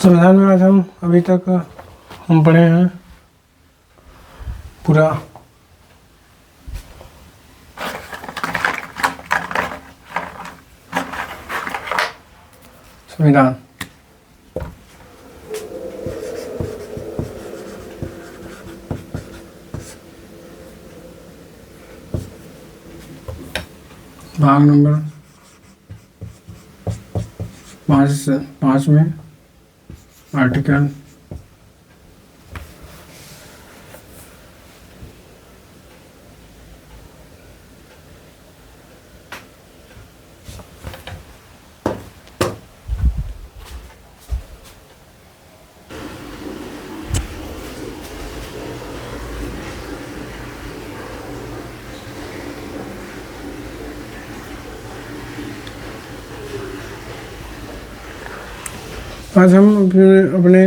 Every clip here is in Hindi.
संविधान में आज हम अभी तक हम पढ़े हैं पूरा संविधान। भाग नंबर 5 में आर्टिकल आज हम अपने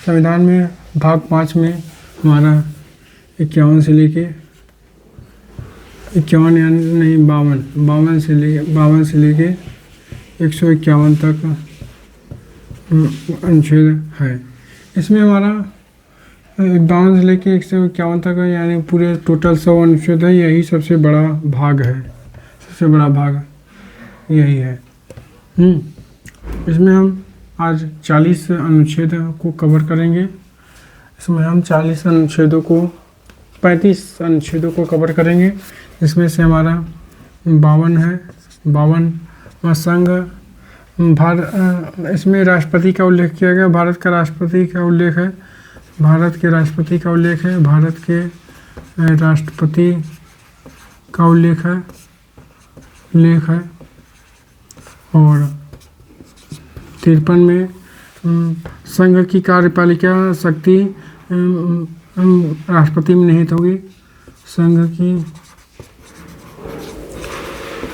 संविधान में भाग 5 में हमारा 51 से लेके 51 यानी नहीं 52 से लेके 151 तक अनुच्छेद है। इसमें हमारा 52 से लेके 151 तक है, यानी पूरे टोटल 100 अनुच्छेद है। यही सबसे बड़ा भाग है, सबसे बड़ा भाग यही है। इसमें हम आज 40 अनुच्छेद को कवर करेंगे। इसमें हम 40 अनुच्छेदों को 35 अनुच्छेदों को कवर करेंगे। इसमें से हमारा 52 है। 52वां संघ इसमें राष्ट्रपति का उल्लेख किया गया। भारत का राष्ट्रपति का उल्लेख है। भारत के राष्ट्रपति का उल्लेख है। भारत के राष्ट्रपति का उल्लेख है और 53 में संघ की कार्यपालिका शक्ति राष्ट्रपति में निहित होगी। संघ की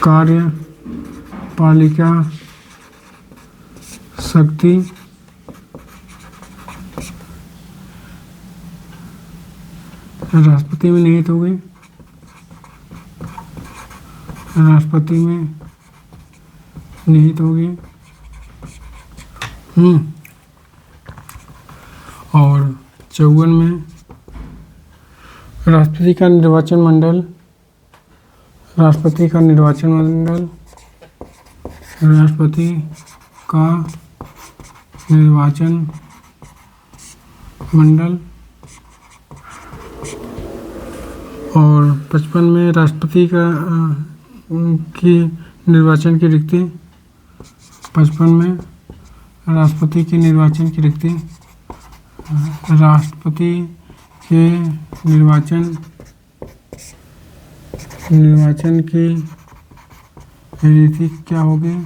कार्यपालिका शक्ति राष्ट्रपति में निहित होगी। राष्ट्रपति में निहित होगी। और 54 में राष्ट्रपति का निर्वाचन मंडल राष्ट्रपति का निर्वाचन मंडल और 55 में राष्ट्रपति की निर्वाचन की रिक्ति 55 में राष्ट्रपति के निर्वाचन की रिक्ति राष्ट्रपति के निर्वाचन की रीति क्या होगी?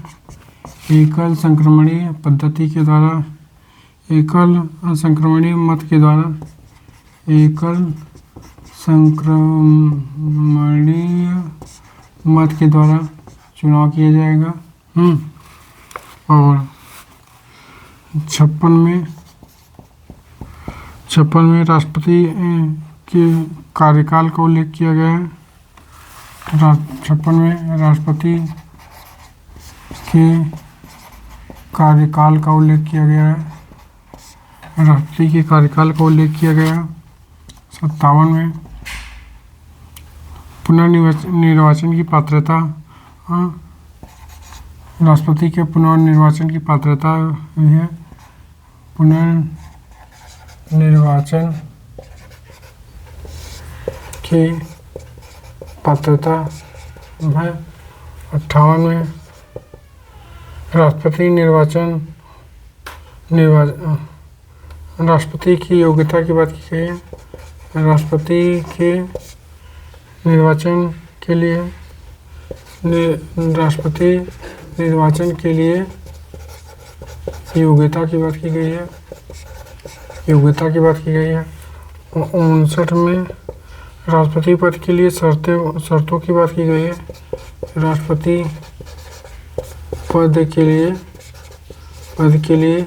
एकल संक्रमणीय पद्धति के द्वारा एकल संक्रमणीय मत के द्वारा चुनाव किया जाएगा। और 56 में राष्ट्रपति के कार्यकाल का उल्लेख किया गया है। 56 में राष्ट्रपति के कार्यकाल का उल्लेख किया गया है। राष्ट्रपति के कार्यकाल का उल्लेख किया गया। 57 में पुनर्निर्वाचन की पात्रता राष्ट्रपति के पुनर्निर्वाचन की पात्रता है। पुनर्निर्वाचन की पात्रता है। 58 में राष्ट्रपति की योग्यता की बात की गई है। राष्ट्रपति के निर्वाचन के लिए योग्यता की बात की गई है। 59 में राष्ट्रपति पद के लिए शर्तों की बात की गई है। राष्ट्रपति पद के लिए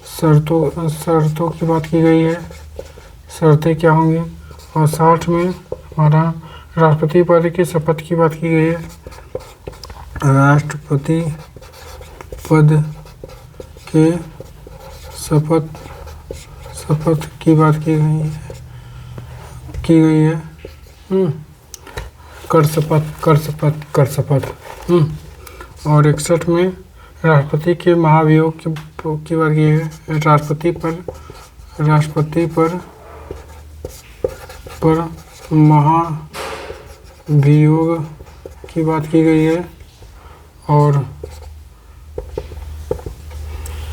शर्तों की बात की गई है। शर्तें क्या होंगी? और 60 में हमारा राष्ट्रपति पद की शपथ की बात की गई है। राष्ट्रपति पद के शपथ की बात की गई है। कर शपथ। और 61 में राष्ट्रपति के महाभियोग की बात की है। राष्ट्रपति पर महाभियोग की बात की गई है। और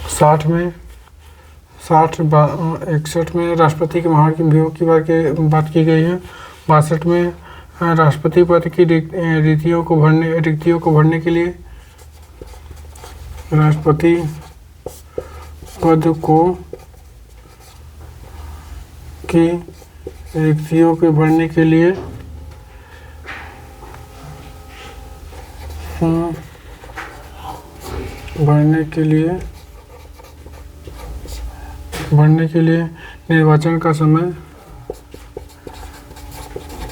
61 में राष्ट्रपति के महाभियोग की बात की गई है। 62 में राष्ट्रपति पद की रिक्तियों को भरने के लिए राष्ट्रपति पद की रिक्तियों को भरने के लिए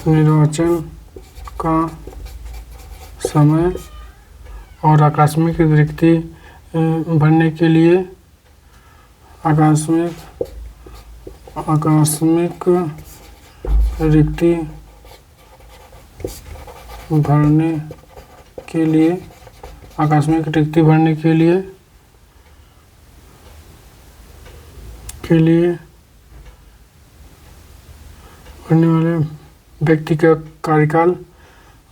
निर्वाचन का समय और आकस्मिक रिक्ति भरने के लिए आकस्मिक रिक्ति भरने के लिए भरने वाले व्यक्ति का कार्यकाल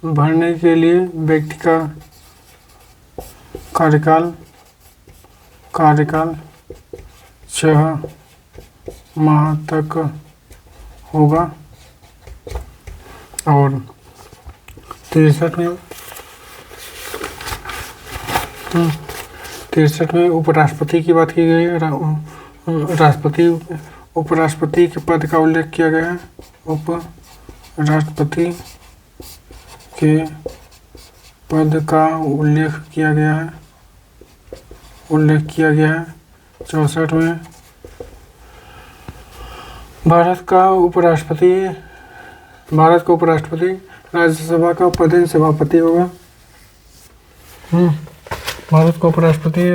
भरने के लिए व्यक्ति का कार्यकाल 6 माह तक होगा। और 63 में उपराष्ट्रपति की बात की गई है। उपराष्ट्रपति के पद का उल्लेख किया गया है। उपराष्ट्रपति के पद का उल्लेख किया गया है। 64 में भारत का उपराष्ट्रपति राज्यसभा का पदेन सभापति होगा। भारत का उपराष्ट्रपति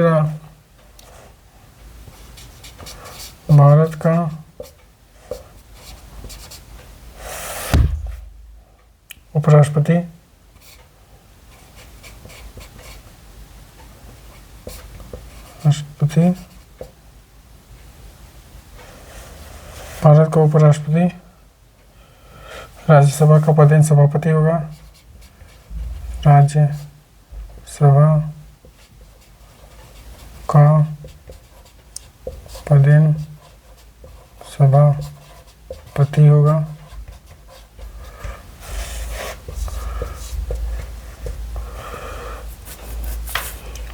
राज्यसभा का पदेन सभापति होगा। राज्यसभा का पदेन सभापति होगा।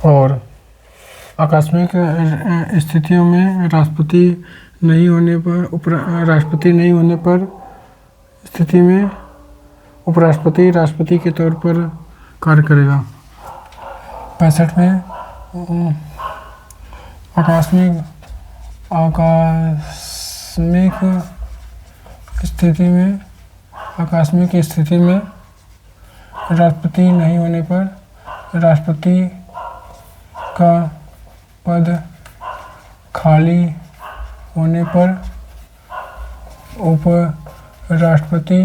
और आकस्मिक स्थितियों में राष्ट्रपति नहीं होने पर स्थिति में उपराष्ट्रपति राष्ट्रपति के तौर पर कार्य करेगा। 65 में आकस्मिक स्थिति में राष्ट्रपति नहीं होने पर राष्ट्रपति का पद खाली होने पर उपराष्ट्रपति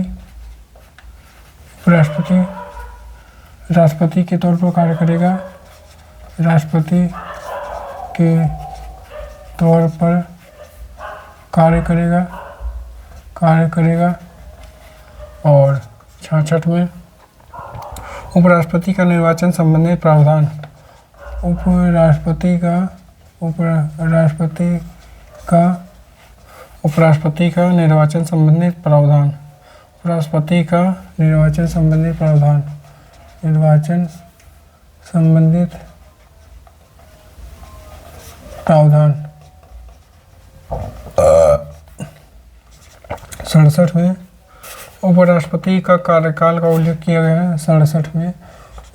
राष्ट्रपति के तौर पर कार्य करेगा। राष्ट्रपति के तौर पर कार्य करेगा। और 66 में उपराष्ट्रपति का निर्वाचन संबंधी प्रावधान। उपराष्ट्रपति का निर्वाचन संबंधी प्रावधान। निर्वाचन संबंधित प्रावधान। 67 में उपराष्ट्रपति का कार्यकाल का उल्लेख किया गया है। 67 में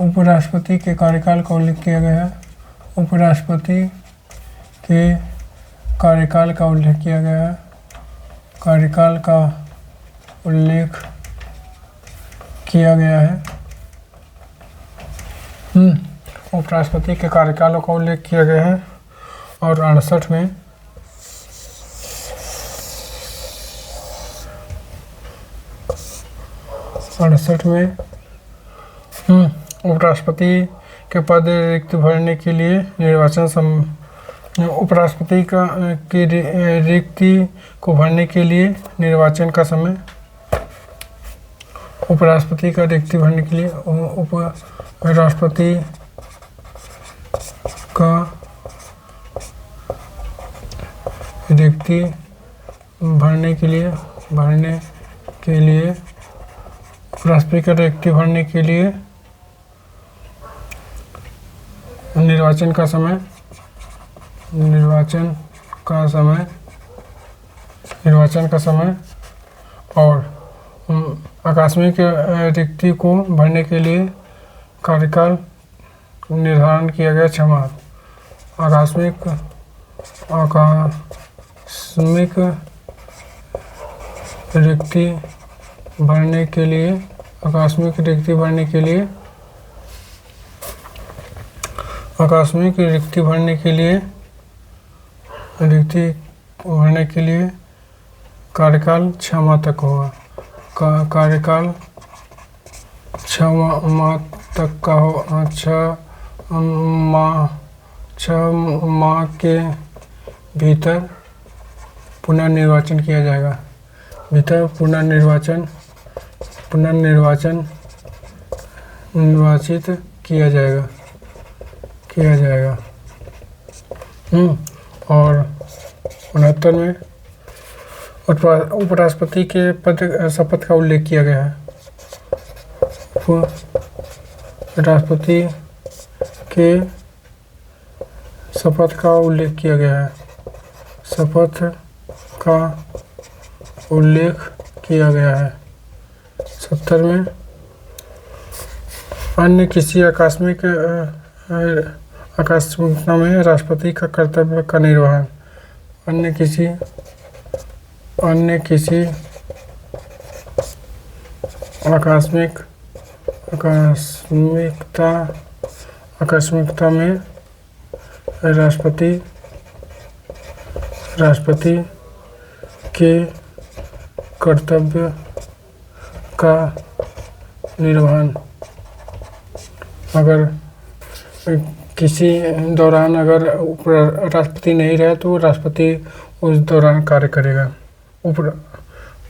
उपराष्ट्रपति के कार्यकाल का उल्लेख किया गया है। उपराष्ट्रपति के कार्यकाल का उल्लेख किया गया है। कार्यकाल का उल्लेख किया गया है। उपराष्ट्रपति के कार्यकाल का उल्लेख किया गया है। और 68 में 68 में उपराष्ट्रपति के पद रिक्त भरने के लिए उपराष्ट्रपति की रिक्ति को भरने के लिए निर्वाचन का समय। उपराष्ट्रपति का रिक्ति भरने के लिए उपराष्ट्रपति का रिक्ति भरने के लिए उपराष्ट्रपति का रिक्ति भरने के लिए निर्वाचन का समय और आकस्मिक रिक्ति को भरने के लिए कार्यकाल निर्धारण किया गया 6 माह। आकस्मिक रिक्ति भरने के लिए कार्यकाल 6 माह तक होगा। कार्यकाल 6 माह तक का हो। 6 माह के भीतर पुनर्निर्वाचन किया जाएगा। निर्वाचित किया जाएगा। और 69 में उपराष्ट्रपति के शपथ का उल्लेख किया गया है। राष्ट्रपति के शपथ का उल्लेख किया गया है। 70 में अन्य किसी आकस्मिकता में राष्ट्रपति का कर्तव्य का निर्वहन। अन्य किसी आकस्मिकता में राष्ट्रपति के कर्तव्य का निर्वहन। अगर किसी दौरान अगर राष्ट्रपति नहीं रहे तो राष्ट्रपति उस दौरान कार्य करेगा,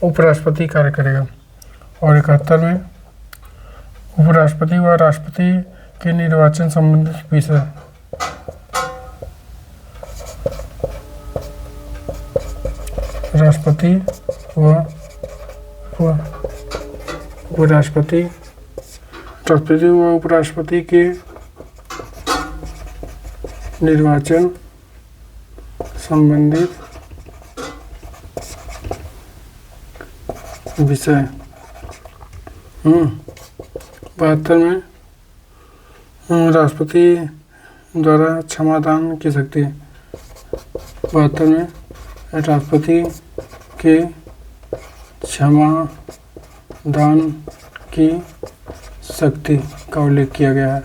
उपराष्ट्रपति कार्य करेगा। और 71 में उपराष्ट्रपति व राष्ट्रपति के निर्वाचन संबंधित विषय। राष्ट्रपति व उपराष्ट्रपति के निर्वाचन संबंधित विषय। 72 में राष्ट्रपति द्वारा क्षमादान की शक्ति। 72 में राष्ट्रपति के क्षमादान की शक्ति का उल्लेख किया गया है।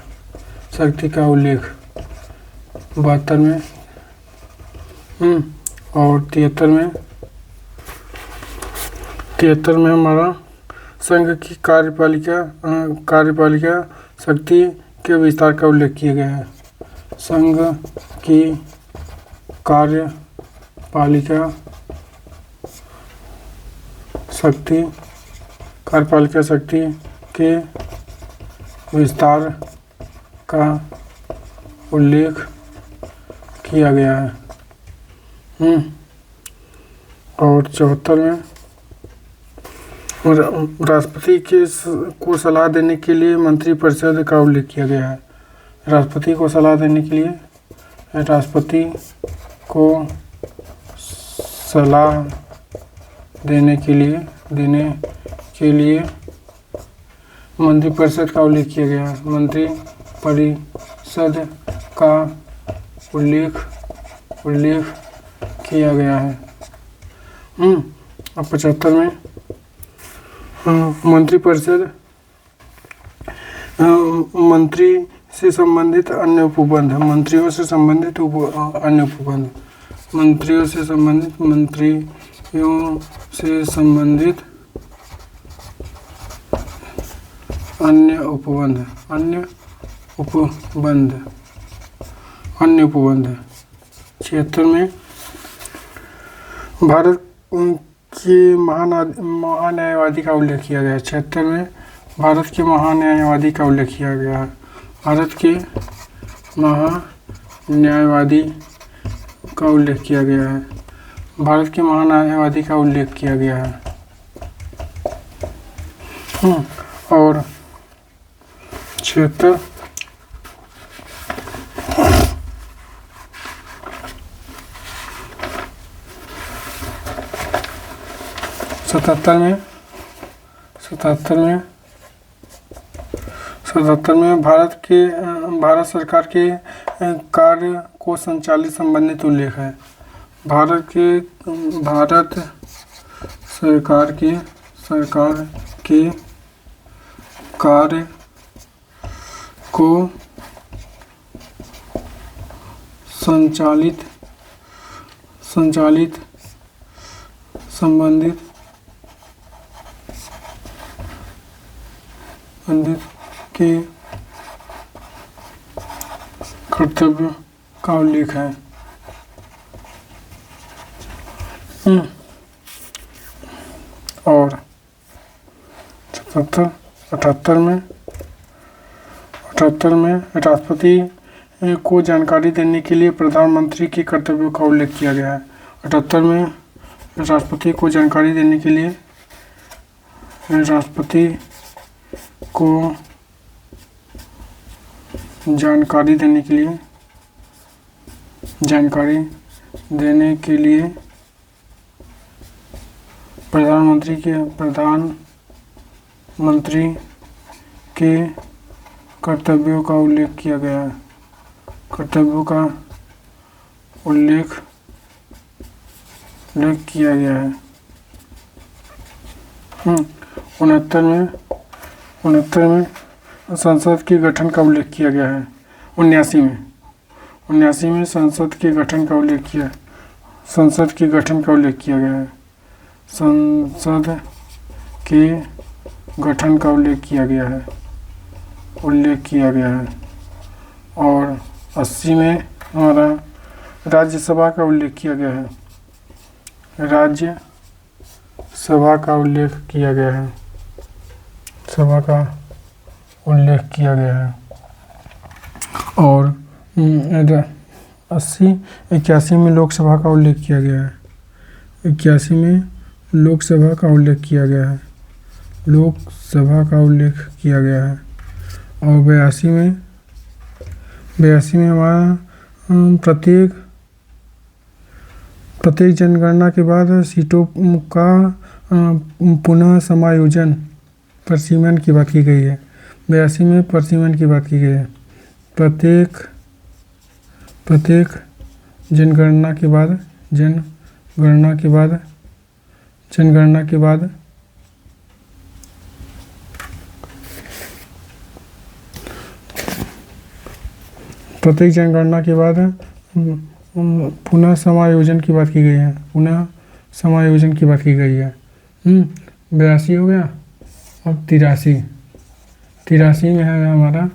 72 में और 73 में हमारा संघ की कार्यपालिका शक्ति के विस्तार का उल्लेख किया गया है। संघ की कार्यपालिका शक्ति के विस्तार का उल्लेख किया गया है। और 74 में राष्ट्रपति को सलाह देने के लिए मंत्रिपरिषद का उल्लेख किया गया है। राष्ट्रपति को सलाह देने के लिए मंत्रिपरिषद का उल्लेख किया गया है। मंत्रिपरिषद का उल्लेख किया गया है। अब 75 में मंत्रिपरिषद मंत्रियों से संबंधित अन्य उपबंध। मंत्रियों से संबंधित अन्य उपबंध, अन्य उपबंध, अन्य उपबंध। 76 में भारत के महान्यायवादी का उल्लेख किया गया है। 76 में भारत के महान्यायवादी का उल्लेख किया गया है। भारत के महान्यायवादी का उल्लेख किया गया है। भारत के महान्यायवादी का उल्लेख किया गया है। और 76 77 में भारत सरकार के कार्य को संचालित संबंधित उल्लेख है। भारत सरकार के कार्य को संचालित संबंधित के कर्तव्य का उल्लेख है। और 78 में राष्ट्रपति को जानकारी देने के लिए प्रधानमंत्री के कर्तव्यों का उल्लेख किया गया है। 78 में राष्ट्रपति को जानकारी देने के लिए प्रधानमंत्री के कर्तव्यों का उल्लेख किया गया है। कर्तव्यों का उल्लेख किया गया है। 69 में संसद के गठन का उल्लेख किया गया है। 79 में संसद के गठन का उल्लेख किया गया है। संसद के गठन का उल्लेख किया गया है। और 80 में हमारा राज्यसभा का उल्लेख किया गया है। राज्यसभा का उल्लेख किया गया है। सभा का उल्लेख किया गया है। और 81 में लोकसभा का उल्लेख किया गया है। 81 में लोकसभा का उल्लेख किया गया है। लोकसभा का उल्लेख किया गया है। और 82 में हमारा प्रत्येक जनगणना के बाद सीटों का पुनः समायोजन परिसीमन की बात की गई है। 82 में परिसीमन की बात की गई है। प्रत्येक जनगणना के बाद पुनः समायोजन की बात की गई है। 82 हो गया। अब 83 में है हमारा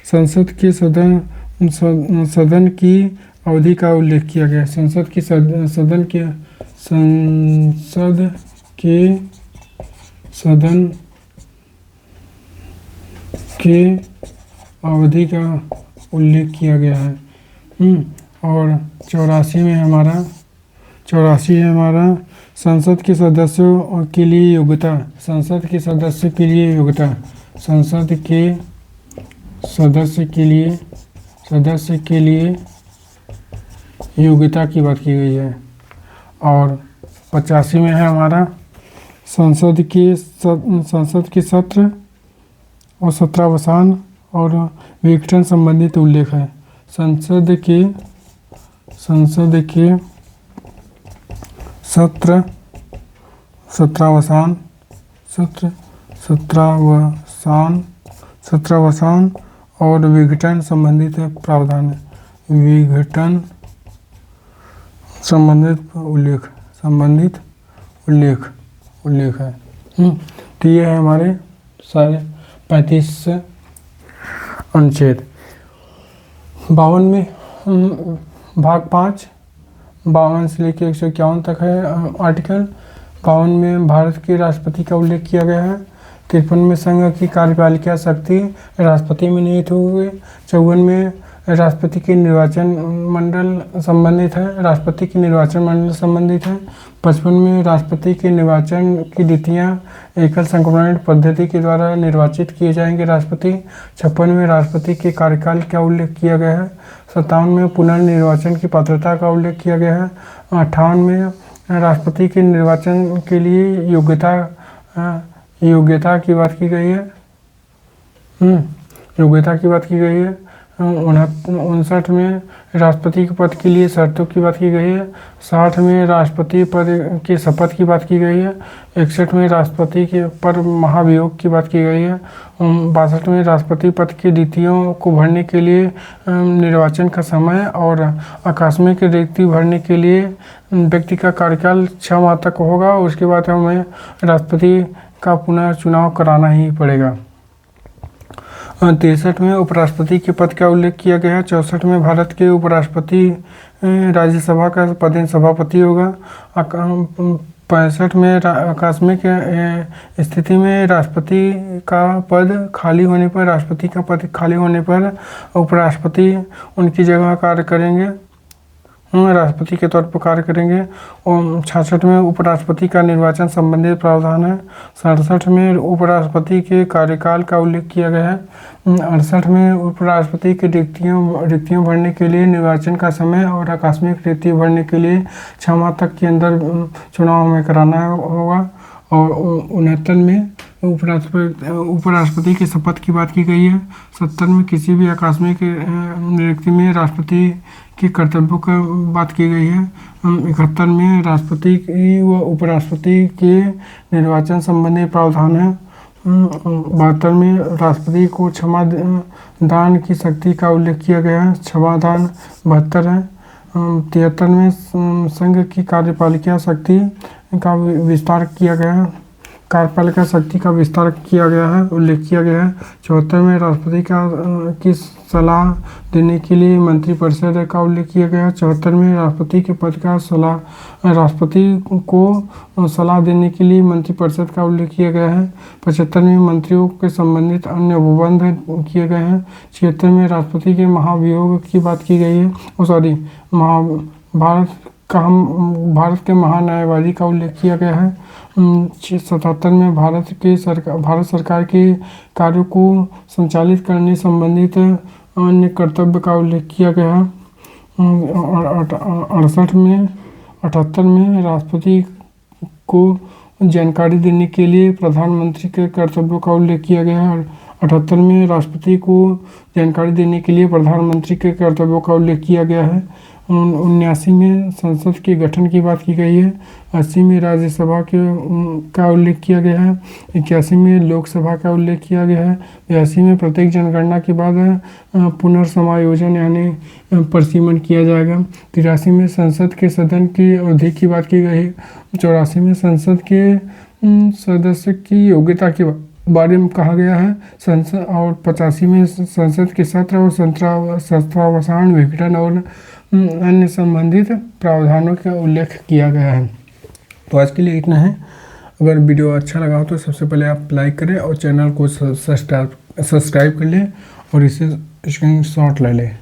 संसद के सदन की अवधि का उल्लेख किया गया है। संसद के सदन के अवधि का उल्लेख किया गया है। और 84 में हमारा संसद के सदस्यों के लिए योग्यता योग्यता की बात की गई है। और 85 में है हमारा संसद के सत्र और सत्रावसान और विघटन संबंधित उल्लेख है। संसद के सत्र सत्रावसान और विघटन संबंधित प्रावधान है। विघटन संबंधित उल्लेख है। तो ये है हमारे 35 अनुच्छेद। 52 में भाग 5 52 से लेकर 151 तक है आर्टिकल। 52 में भारत के राष्ट्रपति का उल्लेख किया गया है। 53 में संघ की कार्यपालिका शक्ति राष्ट्रपति में निहित हुए। 54 में राष्ट्रपति के निर्वाचन मंडल संबंधित है। 55 में राष्ट्रपति के निर्वाचन की नीतियाँ एकल संक्रमण पद्धति के द्वारा निर्वाचित किए जाएंगे राष्ट्रपति। 56 में राष्ट्रपति के कार्यकाल का उल्लेख किया गया है। 57 में पुनर्निर्वाचन की पात्रता का उल्लेख किया गया है। 58 में राष्ट्रपति के निर्वाचन के लिए योग्यता की बात की गई है। योग्यता की बात की गई है। 59 में राष्ट्रपति के पद के लिए शर्तों की बात की गई है। 60 में राष्ट्रपति पद की शपथ की बात की गई है। 61 में राष्ट्रपति के पर महाभियोग की बात की गई है। 62 में राष्ट्रपति पद की रिक्तियों को भरने के लिए निर्वाचन का समय और आकस्मिक रिक्ति भरने के लिए व्यक्ति का कार्यकाल 6 माह तक होगा। उसके बाद हमें राष्ट्रपति का पुनः चुनाव कराना ही पड़ेगा। 63 में उपराष्ट्रपति के पद का उल्लेख किया गया है। 64 में भारत के उपराष्ट्रपति राज्यसभा का पदेन सभापति होगा। 65 में आकस्मिक स्थिति में राष्ट्रपति का पद खाली होने पर उपराष्ट्रपति उनकी जगह कार्य करेंगे, राष्ट्रपति के तौर पर कार्य करेंगे। और 66 में उपराष्ट्रपति का निर्वाचन संबंधित प्रावधान है। 67 में उपराष्ट्रपति के कार्यकाल का उल्लेख किया गया है। 68 में उपराष्ट्रपति की रिक्तियों भरने के लिए निर्वाचन का समय और आकस्मिक रिक्ति भरने के लिए 6 माह तक के अंदर चुनाव हमें कराना होगा। और 69 में उपराष्ट्रपति की शपथ की बात की गई है। 70 में किसी भी आकस्मिक रिक्ति में राष्ट्रपति के कर्तव्यों का बात की गई है। 71 में राष्ट्रपति की व उपराष्ट्रपति के निर्वाचन संबंधी प्रावधान है। 72 में राष्ट्रपति को क्षमा दान की शक्ति का उल्लेख किया गया है। क्षमा दान 72 है। 73 में संघ की कार्यपालिका शक्ति का विस्तार किया गया है। कार्यपालिका शक्ति का विस्तार किया गया है, उल्लेख किया गया है। 74 में राष्ट्रपति की सलाह देने के लिए मंत्रिपरिषद का उल्लेख किया गया है। 74 में राष्ट्रपति के पद का राष्ट्रपति को सलाह देने के लिए मंत्रिपरिषद का उल्लेख किया गया है। 75 में मंत्रियों के संबंधित अन्य उपबंध किए गए हैं। 76 में राष्ट्रपति के महाभियोग की बात की गई है। भारत के महान्यायवादी का उल्लेख किया गया है। 77 में भारत सरकार के कार्यों को संचालित करने संबंधित अन्य कर्तव्य का उल्लेख किया गया है। 78 में राष्ट्रपति को जानकारी देने के लिए प्रधानमंत्री के कर्तव्यों का उल्लेख किया गया है। 78 में राष्ट्रपति को जानकारी देने के लिए प्रधानमंत्री के कर्तव्यों का उल्लेख किया गया है। 79 में संसद के गठन की बात की गई है। 80 में राज्यसभा का उल्लेख किया गया है। 81 में लोकसभा का उल्लेख किया गया है। 82 में प्रत्येक जनगणना के बाद पुनर्समायोजन यानी परिसीमन किया जाएगा। 83 में संसद के सदन की अवधि की बात की गई है। 84 में संसद के सदस्य की योग्यता के बारे में कहा गया है। संसद और 85 में संसद के सत्र और सत्रावसान विघटन और अन्य संबंधित प्रावधानों का उल्लेख किया गया है। तो आज के लिए इतना है। अगर वीडियो अच्छा लगा हो तो सबसे पहले आप लाइक करें और चैनल को सब्सक्राइब कर लें और इसे स्क्रीनशॉट ले लें।